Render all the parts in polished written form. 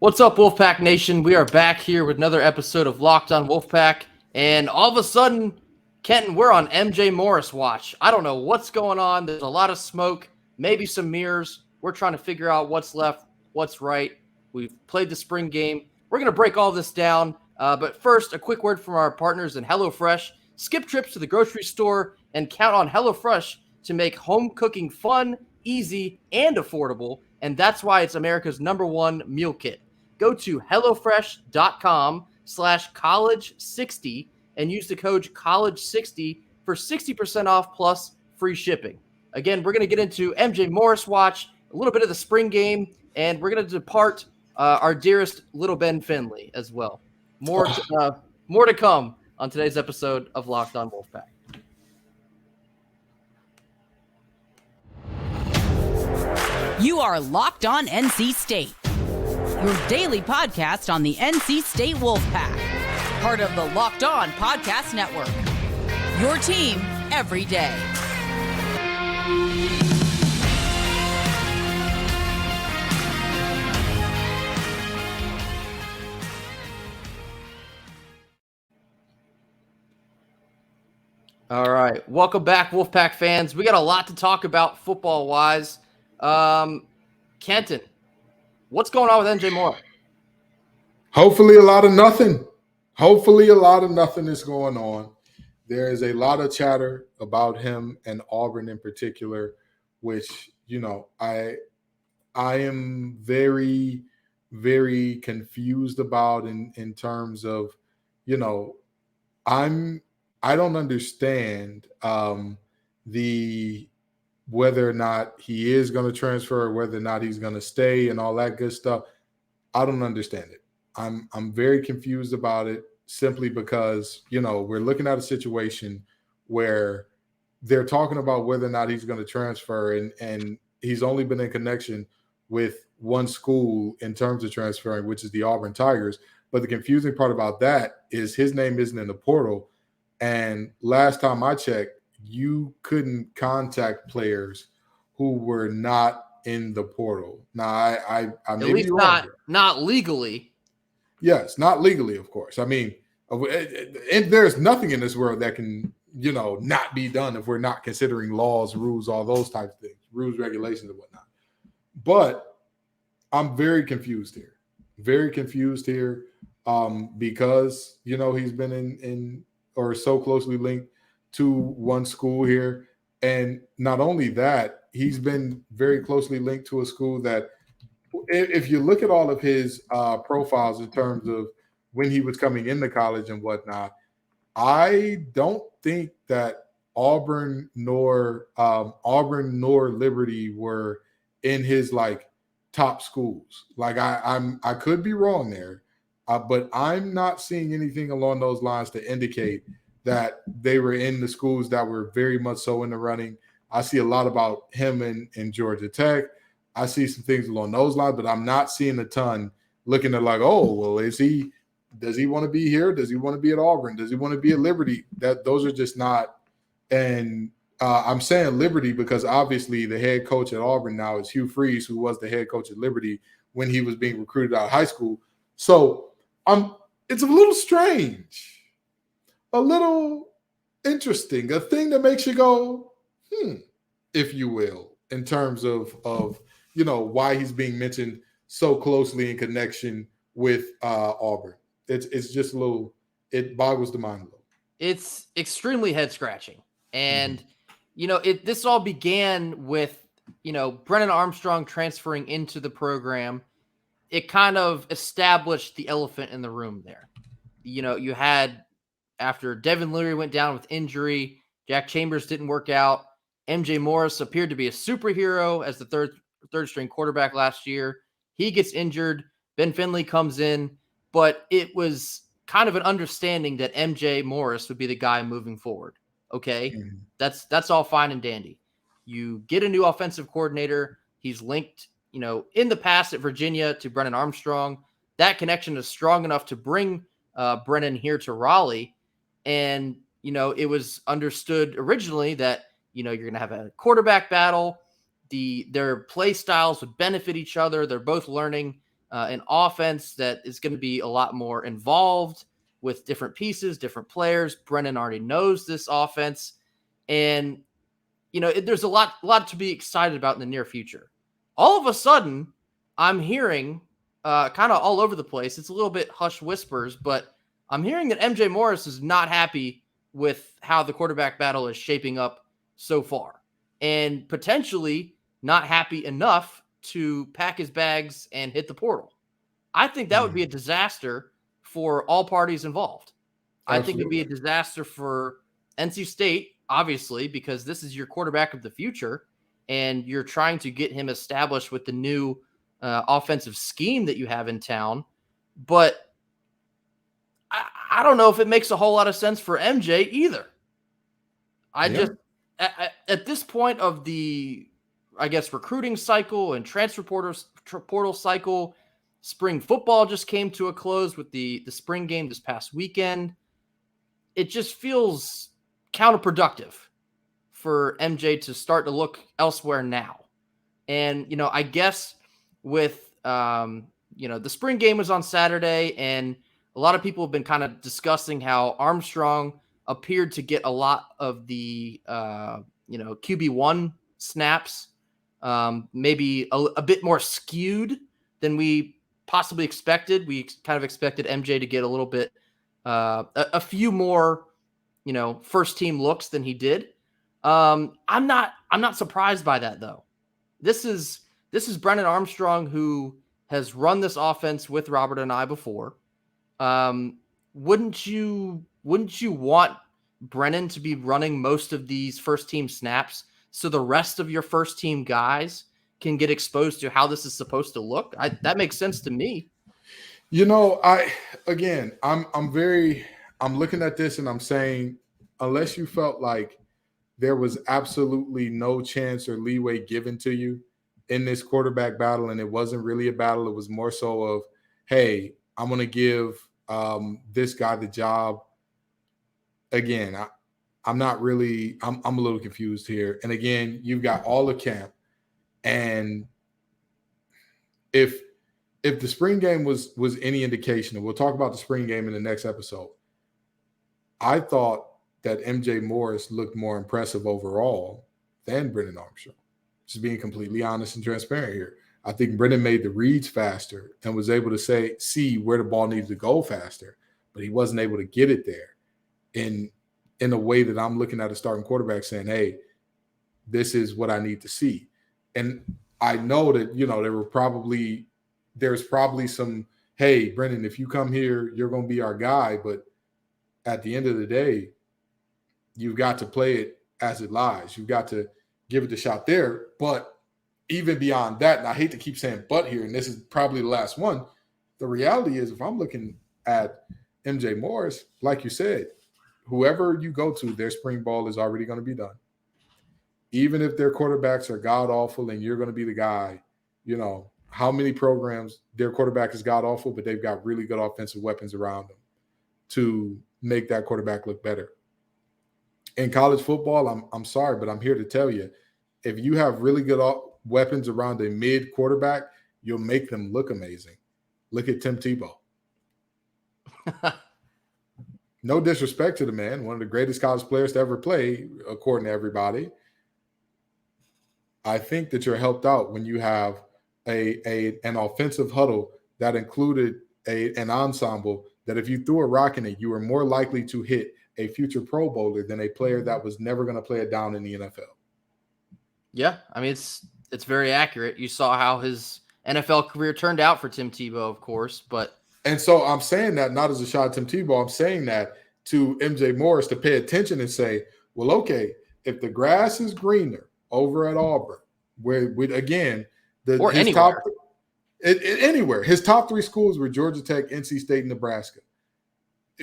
What's up, Wolfpack Nation? We are back here with another episode of Locked on Wolfpack, and all of a sudden, Kenton, we're on MJ Morris watch. I don't know what's going on. There's a lot of smoke, maybe some mirrors. We're trying to figure out what's left, what's right. We've played the spring game. We're going to break all this down, but first, a quick word from our partners in HelloFresh. Skip trips to the grocery store and count on HelloFresh to make home cooking fun, easy, and affordable, and that's why it's America's #1 meal kit. Go to HelloFresh.com/college60 and use the code college60 for 60% off plus free shipping. Again, we're going to get into MJ Morris watch, a little bit of the spring game, and we're going to depart our dearest little Ben Finley as well. More to come on today's episode of Locked on Wolfpack. You are Locked on NC State, your daily podcast on the NC State Wolfpack, part of the Locked On Podcast Network, your team every day. All right, welcome back, Wolfpack fans. We got a lot to talk about football-wise. Kenton, what's going on with MJ Moore? Hopefully a lot of nothing. Hopefully a lot of nothing is going on. There is a lot of chatter about him and Auburn in particular, which, I am very, very confused about in terms of, I don't understand whether or not he is going to transfer, or whether or not he's going to stay and all that good stuff. I don't understand it. I'm very confused about it simply because, we're looking at a situation where they're talking about whether or not he's going to transfer, and he's only been in connection with one school in terms of transferring, which is the Auburn Tigers. But the confusing part about that is his name isn't in the portal. And last time I checked, you couldn't contact players who were not in the portal. Now, I may be wrong. Not legally. Yes, not legally, of course. I mean, there's nothing in this world that can, not be done if we're not considering laws, rules, all those types of things, rules, regulations, and whatnot. But I'm very confused here. Very confused here because, he's been in or so closely linked to one school here. And not only that, he's been very closely linked to a school that, if you look at all of his profiles in terms of when he was coming into college and whatnot, I don't think that Auburn nor Liberty were in his top schools. I could be wrong there, but I'm not seeing anything along those lines to indicate that they were in the schools that were very much so in the running. I see a lot about him in Georgia Tech. I see some things along those lines, but I'm not seeing a ton looking at does he want to be here? Does he want to be at Auburn? Does he want to be at Liberty? Those are just not. And I'm saying Liberty because obviously the head coach at Auburn now is Hugh Freeze, who was the head coach at Liberty when he was being recruited out of high school. So it's a little strange. A little interesting, a thing that makes you go, if you will, in terms of why he's being mentioned so closely in connection with Auburn. It's just a little, it boggles the mind a little. It's extremely head scratching. And, this all began with, Brennan Armstrong transferring into the program. It kind of established the elephant in the room there. You had, after Devin Leary went down with injury, Jack Chambers didn't work out. MJ Morris appeared to be a superhero as the third string quarterback last year. He gets injured. Ben Finley comes in, but it was kind of an understanding that MJ Morris would be the guy moving forward. Okay. Mm-hmm. That's all fine and dandy. You get a new offensive coordinator. He's linked, in the past at Virginia to Brennan Armstrong. That connection is strong enough to bring Brennan here to Raleigh. And, it was understood originally that, you're going to have a quarterback battle. Their play styles would benefit each other. They're both learning an offense that is going to be a lot more involved with different pieces, different players. Brennan already knows this offense. And, there's a lot to be excited about in the near future. All of a sudden, I'm hearing kind of all over the place. It's a little bit hush whispers, but I'm hearing that MJ Morris is not happy with how the quarterback battle is shaping up so far, and potentially not happy enough to pack his bags and hit the portal. I think that would be a disaster for all parties involved. Absolutely. I think it'd be a disaster for NC State, obviously, because this is your quarterback of the future, and you're trying to get him established with the new offensive scheme that you have in town. But I don't know if it makes a whole lot of sense for MJ either. Just at this point of the, I guess, recruiting cycle and transfer portal cycle, spring football just came to a close with the spring game this past weekend. It just feels counterproductive for MJ to start to look elsewhere now. And, I guess with, the spring game was on Saturday, and a lot of people have been kind of discussing how Armstrong appeared to get a lot of the, QB1 snaps, maybe a bit more skewed than we possibly expected. We kind of expected MJ to get a little bit, a few more, first team looks than he did. I'm not surprised by that though. This is Brennan Armstrong, who has run this offense with Robert and I before. Wouldn't you want Brennan to be running most of these first team snaps so the rest of your first team guys can get exposed to how this is supposed to look? That makes sense to me. I'm looking at this and I'm saying, unless you felt like there was absolutely no chance or leeway given to you in this quarterback battle, and it wasn't really a battle, it was more so of, hey, I'm going to give this guy the job. Again, I'm not really, I'm a little confused here. And again, you've got all the camp. And if the spring game was any indication, and we'll talk about the spring game in the next episode, I thought that MJ Morris looked more impressive overall than Brennan Armstrong. Just being completely honest and transparent here. I think Brennan made the reads faster and was able to see where the ball needed to go faster, but he wasn't able to get it there in a way that I'm looking at a starting quarterback saying, hey, this is what I need to see. And I know that, there's probably some, hey, Brennan, if you come here, you're going to be our guy. But at the end of the day, you've got to play it as it lies. You've got to give it the shot there. But even beyond that, and I hate to keep saying but here, and this is probably the last one, the reality is if I'm looking at MJ Morris, like you said, whoever you go to, their spring ball is already going to be done. Even if their quarterbacks are god-awful and you're going to be the guy, how many programs their quarterback is god-awful, but they've got really good offensive weapons around them to make that quarterback look better. In college football, I'm sorry, but I'm here to tell you, if you have really good weapons around a mid quarterback, you'll make them look amazing. Look at Tim Tebow. No disrespect to the man, one of the greatest college players to ever play, according to everybody. I think that you're helped out when you have an offensive huddle that included an ensemble that if you threw a rock in it, you were more likely to hit a future Pro Bowler than a player that was never going to play it down in the NFL. Yeah, I mean, it's very accurate. You saw how his NFL career turned out for Tim Tebow, of course, but and so I'm saying that not as a shot at Tim Tebow. I'm saying that to MJ Morris to pay attention and say, well, okay, if the grass is greener over at Auburn, where again, anywhere, his top three schools were Georgia Tech, NC State, and Nebraska,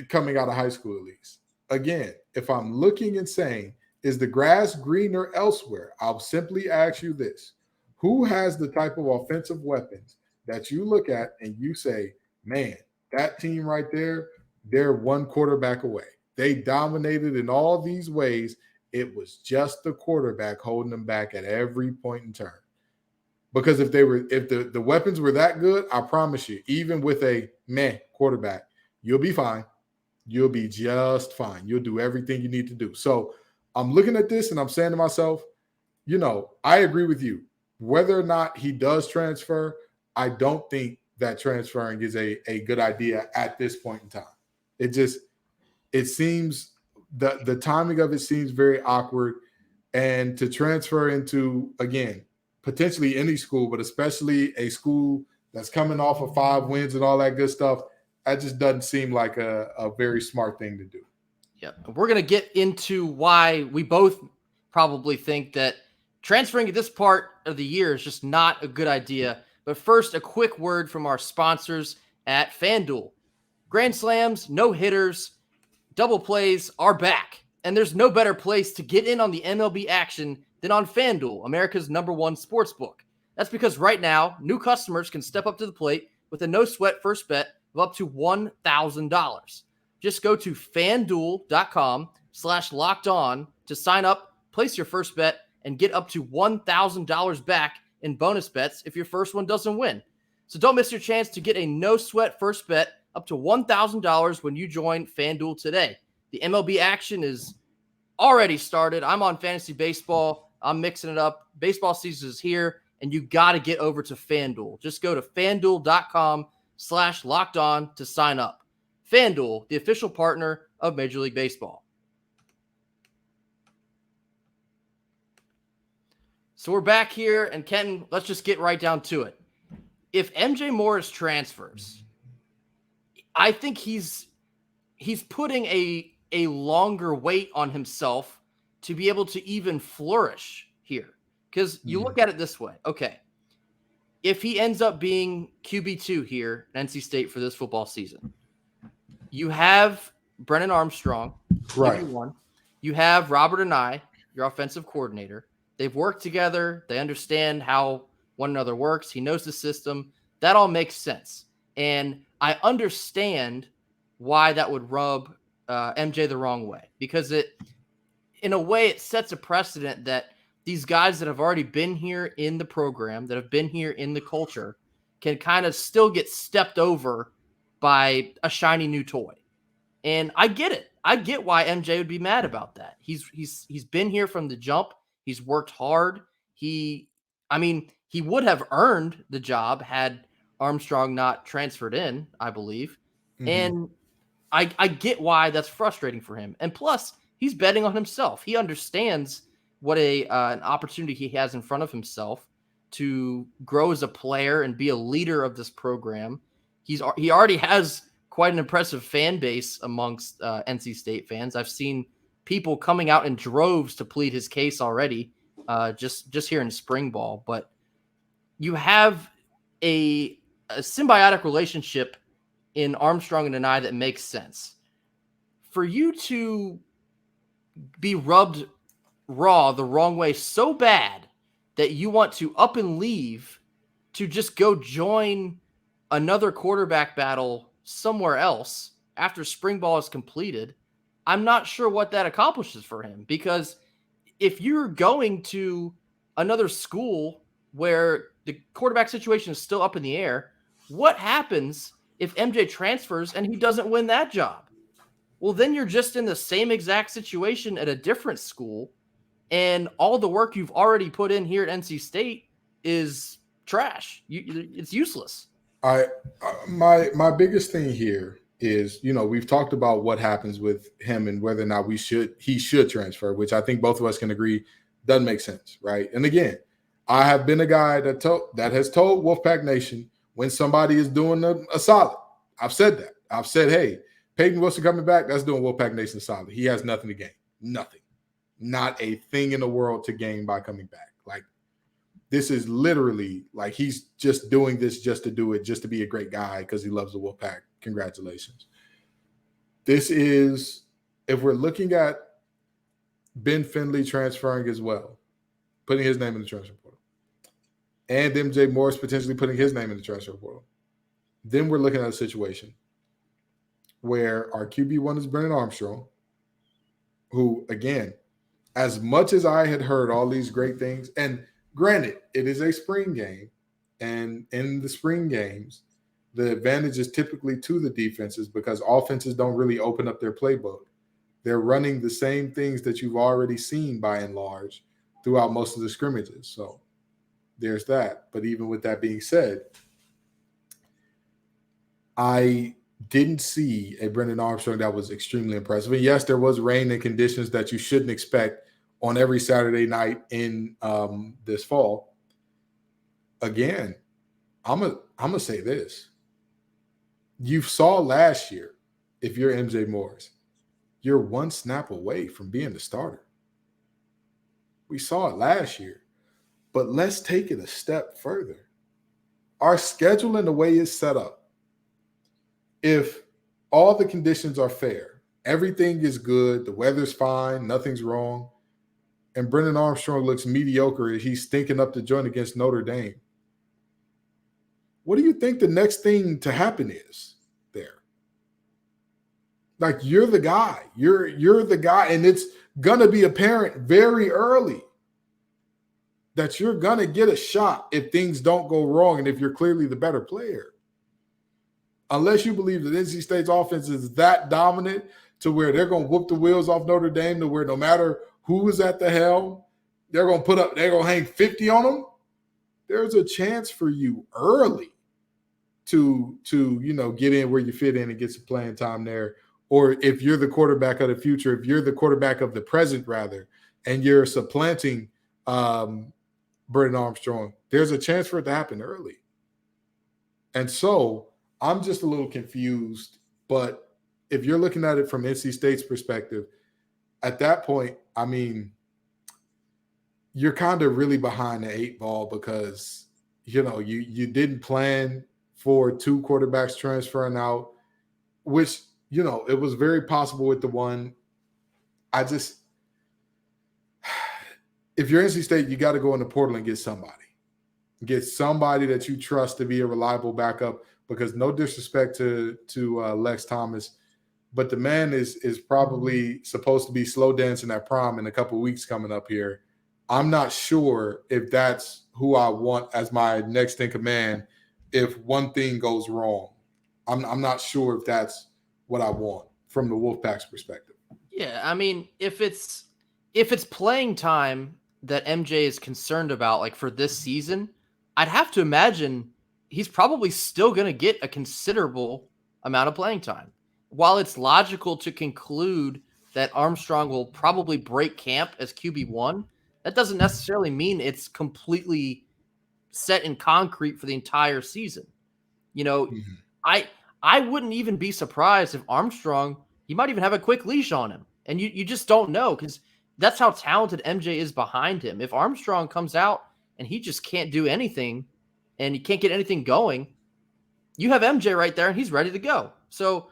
coming out of high school at least. Again, if I'm looking and saying, is the grass greener elsewhere? I'll simply ask you this. Who has the type of offensive weapons that you look at and you say, man, that team right there, they're one quarterback away. They dominated in all these ways. It was just the quarterback holding them back at every point in turn. Because if the weapons were that good, I promise you, even with a meh quarterback, you'll be fine. You'll be just fine. You'll do everything you need to do. So I'm looking at this and I'm saying to myself, I agree with you. Whether or not he does transfer, I don't think that transferring is a good idea at this point in time. It seems the timing of it seems very awkward. And to transfer into, again, potentially any school, but especially a school that's coming off of 5 wins and all that good stuff, that just doesn't seem like a very smart thing to do. Yeah, we're going to get into why we both probably think that transferring at this part of the year is just not a good idea. But first, a quick word from our sponsors at FanDuel. Grand slams, no hitters, double plays are back. And there's no better place to get in on the MLB action than on FanDuel, America's #1 sportsbook. That's because right now, new customers can step up to the plate with a no-sweat first bet of up to $1,000. Just go to FanDuel.com/LockedOn to sign up, place your first bet, and get up to $1,000 back in bonus bets if your first one doesn't win. So don't miss your chance to get a no-sweat first bet up to $1,000 when you join FanDuel today. The MLB action is already started. I'm on fantasy baseball. I'm mixing it up. Baseball season is here, and you got to get over to FanDuel. Just go to FanDuel.com/LockedOn to sign up. FanDuel, the official partner of Major League Baseball. So we're back here, and Kenton, let's just get right down to it. If MJ Morris transfers, I think he's putting a longer weight on himself to be able to even flourish here. Because you look at it this way. Okay, if he ends up being QB2 here at NC State for this football season, you have Brennan Armstrong, right? QB1. You have Robert Anae, your offensive coordinator. They've worked together. They understand how one another works. He knows the system. That all makes sense. And I understand why that would rub MJ the wrong way, because in a way, it sets a precedent that these guys that have already been here in the program, that have been here in the culture, can kind of still get stepped over by a shiny new toy. And I get it. I get why MJ would be mad about that. He's been here from the jump. He's worked hard. He would have earned the job had Armstrong not transferred in, I believe. Mm-hmm. And I get why that's frustrating for him. And plus, he's betting on himself. He understands what an opportunity he has in front of himself to grow as a player and be a leader of this program. He already has quite an impressive fan base amongst NC State fans. I've seen people coming out in droves to plead his case already, just here in spring ball. But you have a symbiotic relationship in Armstrong and Anae that makes sense. For you to be rubbed raw the wrong way so bad that you want to up and leave to just go join another quarterback battle somewhere else after spring ball is completed, I'm not sure what that accomplishes for him. Because if you're going to another school where the quarterback situation is still up in the air, what happens if MJ transfers and he doesn't win that job? Well, then you're just in the same exact situation at a different school, and all the work you've already put in here at NC State is trash. It's useless. My biggest thing here is, we've talked about what happens with him and whether or not he should transfer, which I think both of us can agree doesn't make sense, right? And again, I have been a guy that has told Wolfpack Nation when somebody is doing a solid. I've said that. I've said, hey, Peyton Wilson coming back, that's doing Wolfpack Nation solid. He has nothing to gain. Nothing. Not a thing in the world to gain by coming back. Like, this is literally like he's just doing this just to do it, just to be a great guy because he loves the Wolfpack. Congratulations. This is, if we're looking at Ben Finley transferring as well, putting his name in the transfer portal, and MJ Morris potentially putting his name in the transfer portal, then we're looking at a situation where our QB1 is Brennan Armstrong, who, again, as much as I had heard all these great things, and Granted, it is a spring game, and in the spring games, the advantage is typically to the defenses because offenses don't really open up their playbook. They're running the same things that you've already seen by and large throughout most of the scrimmages. So there's that. But even with that being said, I didn't see a Brendan Armstrong that was extremely impressive. And yes, there was rain and conditions that you shouldn't expect on every Saturday night in this fall. Again, I'm gonna say this. You saw last year, if you're MJ Morris, you're one snap away from being the starter. We saw it last year. But let's take it a step further. Our schedule and the way it's set up, if all the conditions are fair, everything is good, the weather's fine, nothing's wrong, and Brendan Armstrong looks mediocre as he's stinking up the joint against Notre Dame, what do you think the next thing to happen is there? Like, you're the guy. You're the guy, and it's going to be apparent very early that you're going to get a shot if things don't go wrong and if you're clearly the better player. Unless you believe that NC State's offense is that dominant to where they're going to whoop the wheels off Notre Dame, to where no matter who is at the helm, they're going to hang 50 on them. There's a chance for you early to get in where you fit in and get some playing time there. Or if you're the quarterback of the future, if you're the quarterback of the present, rather, and you're supplanting Brendan Armstrong, there's a chance for it to happen early. And so I'm just a little confused. But if you're looking at it from NC State's perspective, at that point, I mean, you're kind of really behind the 8 ball because, you didn't plan for 2 quarterbacks transferring out, which, it was very possible with the one. If you're NC State, you got to go in the portal and get somebody. Get somebody that you trust to be a reliable backup, because no disrespect to Lex Thomas, but the man is probably supposed to be slow dancing at prom in a couple of weeks coming up here. I'm not sure if that's who I want as my next in command if one thing goes wrong. I'm not sure if that's what I want from the Wolfpack's perspective. Yeah, I mean, if it's playing time that MJ is concerned about, like for this season, I'd have to imagine he's probably still going to get a considerable amount of playing time. While it's logical to conclude that Armstrong will probably break camp as QB1, that doesn't necessarily mean it's completely set in concrete for the entire season. I wouldn't even be surprised if Armstrong, he might even have a quick leash on him. And you just don't know, because that's how talented MJ is behind him. If Armstrong comes out and he just can't do anything and he can't get anything going, you have MJ right there and he's ready to go. So,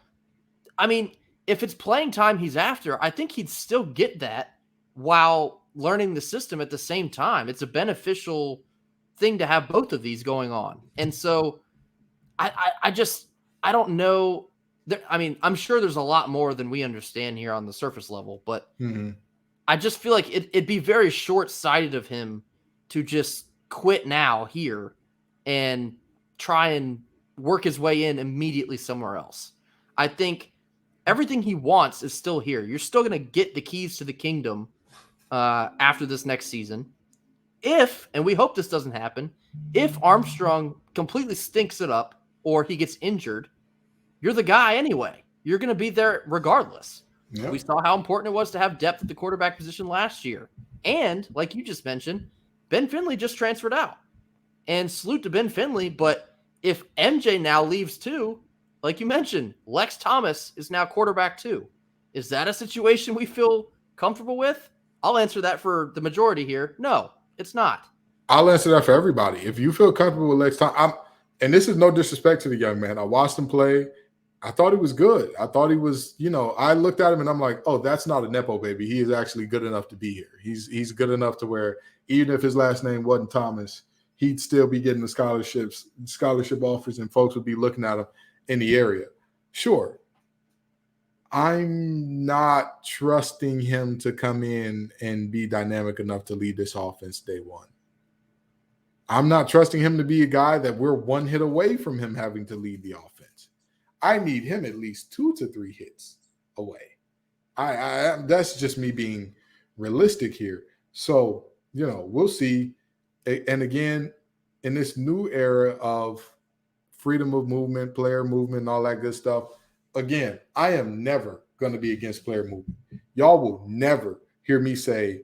I mean, if it's playing time he's after, I think he'd still get that while learning the system at the same time. It's a beneficial thing to have both of these going on. And so I don't know. I mean, I'm sure there's a lot more than we understand here on the surface level, but I just feel like it'd be very short-sighted of him to just quit now here and try and work his way in immediately somewhere else. I think everything he wants is still here. You're still going to get the keys to the kingdom after this next season. And we hope this doesn't happen, if Armstrong completely stinks it up or he gets injured, you're the guy anyway. You're going to be there regardless. Yep. We saw how important it was to have depth at the quarterback position last year. And like you just mentioned, Ben Finley just transferred out. And salute to Ben Finley, but if MJ now leaves too, like you mentioned, Lex Thomas is now quarterback too. Is that a situation we feel comfortable with? I'll answer that for the majority here. No, it's not. I'll answer that for everybody. If you feel comfortable with Lex Thomas, and this is no disrespect to the young man. I watched him play. I thought he was good. I thought he was, I looked at him and I'm like, oh, that's not a Nepo baby. He is actually good enough to be here. He's good enough to where even if his last name wasn't Thomas, he'd still be getting the scholarship offers, and folks would be looking at him in the area. Sure. I'm not trusting him to come in and be dynamic enough to lead this offense day one. I'm not trusting him to be a guy that we're one hit away from him having to lead the offense. I need him at least 2 to 3 hits away. I that's just me being realistic here. So, we'll see. And again, in this new era of freedom of movement, player movement, and all that good stuff, again, I am never going to be against player movement. Y'all will never hear me say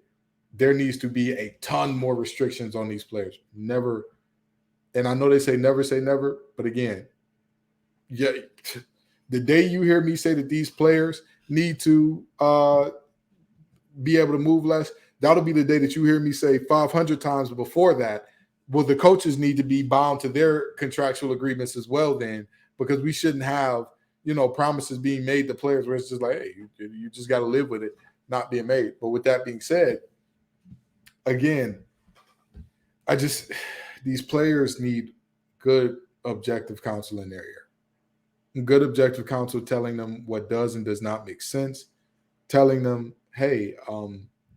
there needs to be a ton more restrictions on these players. Never. And I know they say never, but again, yeah, the day you hear me say that these players need to be able to move less, that'll be the day that you hear me say 500 times before that, well, the coaches need to be bound to their contractual agreements as well then, because we shouldn't have, promises being made to players where it's just like, hey, you just got to live with it not being made. But with that being said, again, these players need good objective counsel in their ear. Good objective counsel telling them what does and does not make sense, telling them, hey,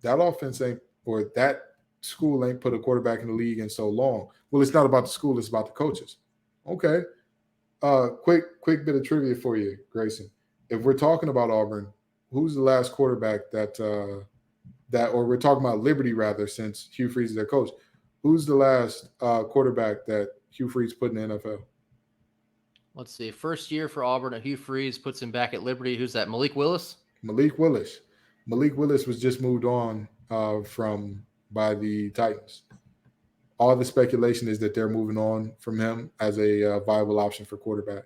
that offense ain't, or that school ain't put a quarterback in the league in so long. Well, it's not about the school, it's about the coaches. Okay. Quick bit of trivia for you, Grayson. If we're talking about Auburn, who's the last quarterback or we're talking about Liberty rather, since Hugh Freeze is their coach, who's the last quarterback that Hugh Freeze put in the NFL? Let's see. First year for Auburn at Hugh Freeze puts him back at Liberty. Who's that? Malik Willis? Malik Willis was just moved on by the Titans. All the speculation is that they're moving on from him as a viable option for quarterback.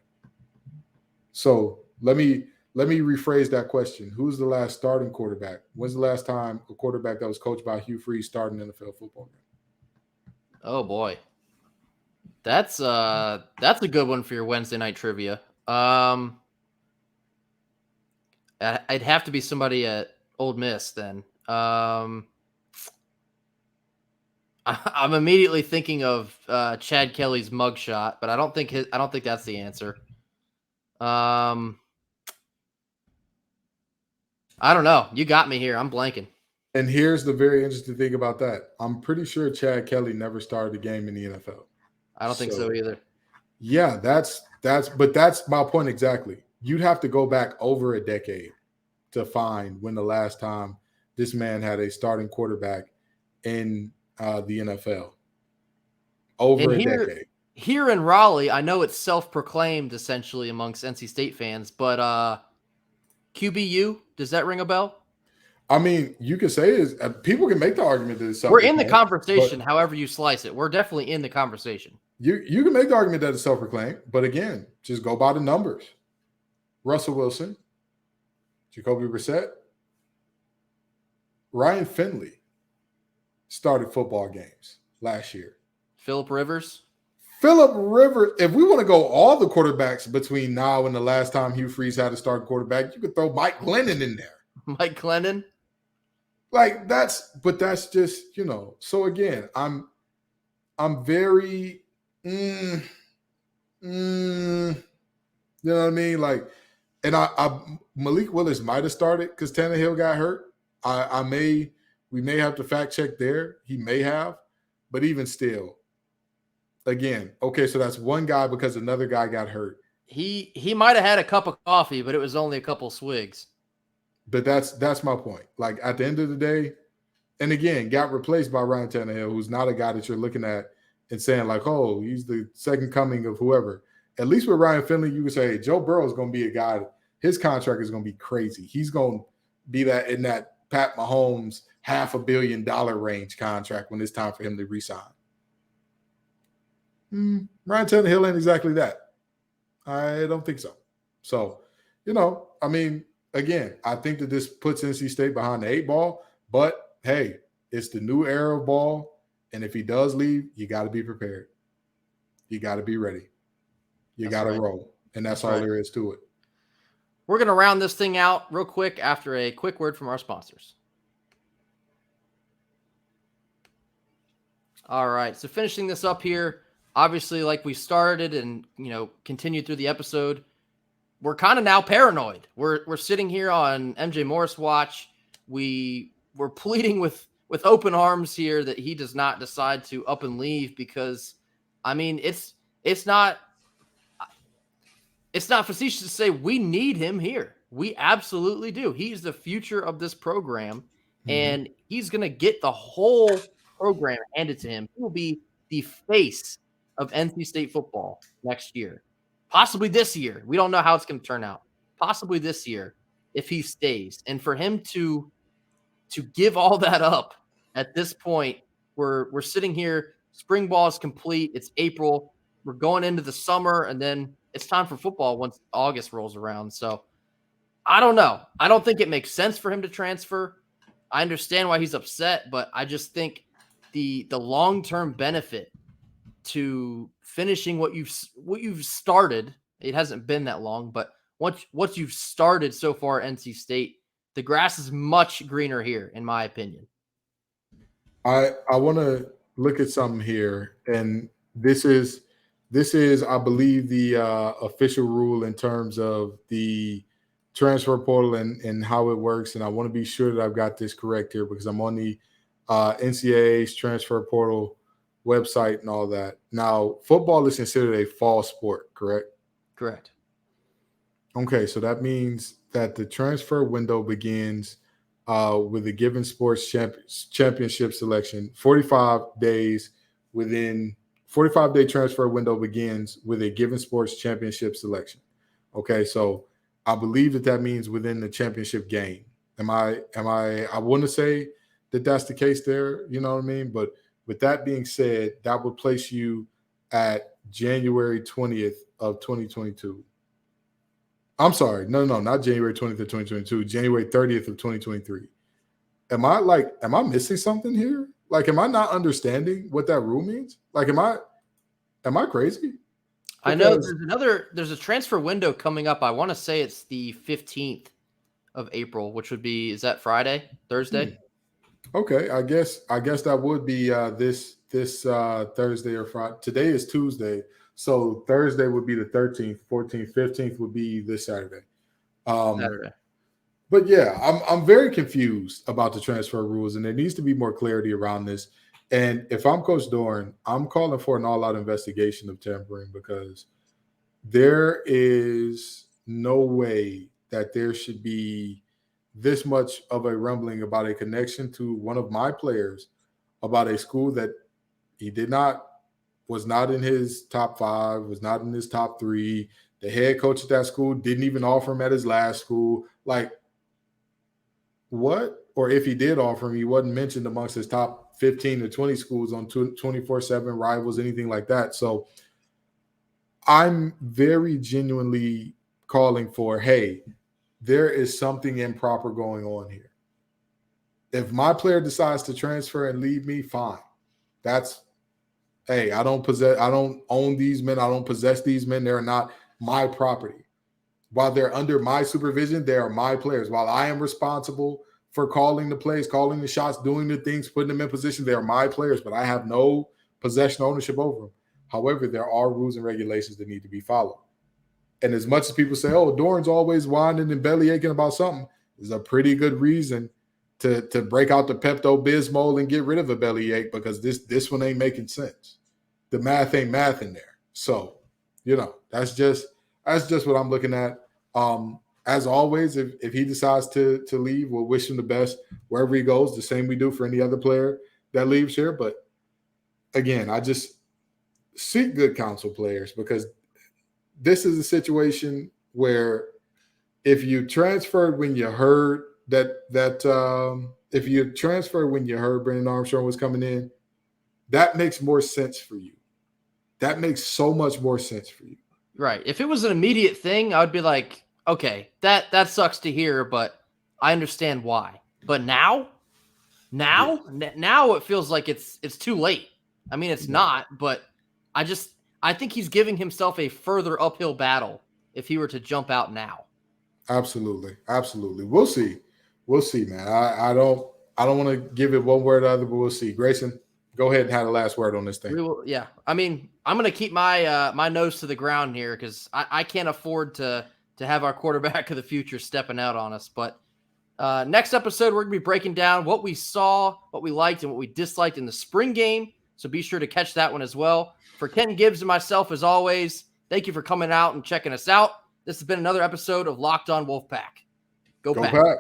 So let me rephrase that question. Who's the last starting quarterback? When's the last time a quarterback that was coached by Hugh Freeze started an NFL football game? Oh boy. That's a good one for your Wednesday night trivia. I'd have to be somebody at Ole Miss then. I'm immediately thinking of Chad Kelly's mugshot, but I don't think that's the answer. I don't know. You got me here. I'm blanking. And here's the very interesting thing about that. I'm pretty sure Chad Kelly never started a game in the NFL. I don't think so either. Yeah, that's my point exactly. You'd have to go back over a decade to find when the last time this man had a starting quarterback in the NFL. Over a decade. Here in Raleigh, I know it's self-proclaimed essentially amongst NC State fans, but QBU, does that ring a bell? I mean, you could say is people can make the argument that it's self-proclaimed. We're in the conversation, however you slice it. We're definitely in the conversation. You can make the argument that it's self-proclaimed, but again, just go by the numbers. Russell Wilson, Jacoby Brissett, Ryan Finley started football games last year. Phillip Rivers. If we want to go all the quarterbacks between now and the last time Hugh Freeze had a starting quarterback, you could throw Mike Glennon in there. Mike Glennon? Like that's just, so again, I'm very, you know what I mean? Like, and Malik Willis might have started because Tannehill got hurt. We may have to fact check there. He may have, but even still, again, okay, so that's one guy because another guy got hurt. He might have had a cup of coffee, but it was only a couple swigs. But that's my point. Like at the end of the day, and again, got replaced by Ryan Tannehill, who's not a guy that you're looking at and saying like, oh, he's the second coming of whoever. At least with Ryan Finley, you would say, hey, Joe Burrow is going to be a guy. His contract is going to be crazy. He's going to be that in that Pat Mahomes $500 million range contract when it's time for him to resign. Ryan Tannehill ain't exactly that. I don't think so. So, I mean, again, I think that this puts NC State behind the 8 ball, but hey, it's the new era of ball. And if he does leave, you got to be prepared. You got to be ready. You got to roll. And that's all there is to it. We're going to round this thing out real quick after a quick word from our sponsors. All right. So finishing this up here, obviously, like we started and, continued through the episode, we're kind of now paranoid. We're sitting here on MJ Morris watch. We're pleading with with open arms here that he does not decide to up and leave, because I mean, it's not facetious to say we need him here. We absolutely do. He's the future of this program, and he's going to get the whole program handed to him. He will be the face of NC State football next year, possibly this year. We don't know how it's going to turn out. Possibly this year if he stays. And for him to give all that up at this point, we're sitting here. Spring ball is complete. It's April. We're going into the summer, and then it's time for football once August rolls around. So I don't know. I don't think it makes sense for him to transfer. I understand why he's upset, but I just think the long-term benefit to finishing what you've started, it hasn't been that long, but once you've started so far at NC State, the grass is much greener here, in my opinion. I want to look at something here, and this is, I believe, the official rule in terms of the transfer portal and how it works. And I want to be sure that I've got this correct here, because I'm on the NCAA's transfer portal website and all that. Now, football is considered a fall sport, correct? Correct. Okay, so that means that the transfer window begins with a given sports championship selection. 45-day transfer window begins with a given sports championship selection. Okay, so I believe that means within the championship game. I want to say that that's the case there, you know what I mean? But with that being said, that would place you at January 20th of 2022. I'm sorry. No, not January 20th of 2022, January 30th of 2023. Am I missing something here? Like, am I not understanding what that rule means? Like, am I crazy? I know there's a transfer window coming up. I want to say it's the 15th of April, which would be, is that Friday, Thursday? Okay. I guess that would be this Thursday or Friday. Today is Tuesday. So Thursday would be the 13th, 14th, 15th would be this Saturday. Saturday. But yeah, I'm very confused about the transfer rules, and there needs to be more clarity around this. And if I'm Coach Doran, I'm calling for an all-out investigation of tampering, because there is no way that there should be this much of a rumbling about a connection to one of my players about a school that he was not in his top 5, was not in his top 3. The head coach at that school didn't even offer him at his last school. Like, what? Or if he did offer him, he wasn't mentioned amongst his top 15 to 20 schools on 24/7 Rivals, anything like that. So I'm very genuinely calling for, hey, there is something improper going on here. If my player decides to transfer and leave me, fine. Hey, I don't own these men. I don't possess these men. They're not my property. While they're under my supervision, they are my players. While I am responsible for calling the plays, calling the shots, doing the things, putting them in position, they are my players, but I have no possession ownership over them. However, there are rules and regulations that need to be followed. And as much as people say, oh, Doran's always whining and belly aching about something, there's a pretty good reason to break out the Pepto-Bismol and get rid of a bellyache, because this one ain't making sense. The math ain't math in there. So, that's just what I'm looking at. As always, if he decides to leave, we'll wish him the best wherever he goes, the same we do for any other player that leaves here. But again, I just seek good counsel, players, because this is a situation where if you transferred when you heard if you transferred when you heard Brennan Armstrong was coming in, that makes more sense for you. That makes so much more sense for you. Right. If it was an immediate thing, I would be like, okay, that sucks to hear, but I understand why. But now it feels like it's too late. I mean, it's not, but I think he's giving himself a further uphill battle if he were to jump out now. Absolutely. We'll see, man. I don't want to give it one word or the other, but we'll see. Grayson, go ahead and have the last word on this thing. Yeah. I mean, I'm going to keep my nose to the ground here, because I can't afford to have our quarterback of the future stepping out on us. But Next episode, we're going to be breaking down what we saw, what we liked, and what we disliked in the spring game. So be sure to catch that one as well. For Ken Gibbs and myself, as always, thank you for coming out and checking us out. This has been another episode of Locked On Wolfpack. Go Pack.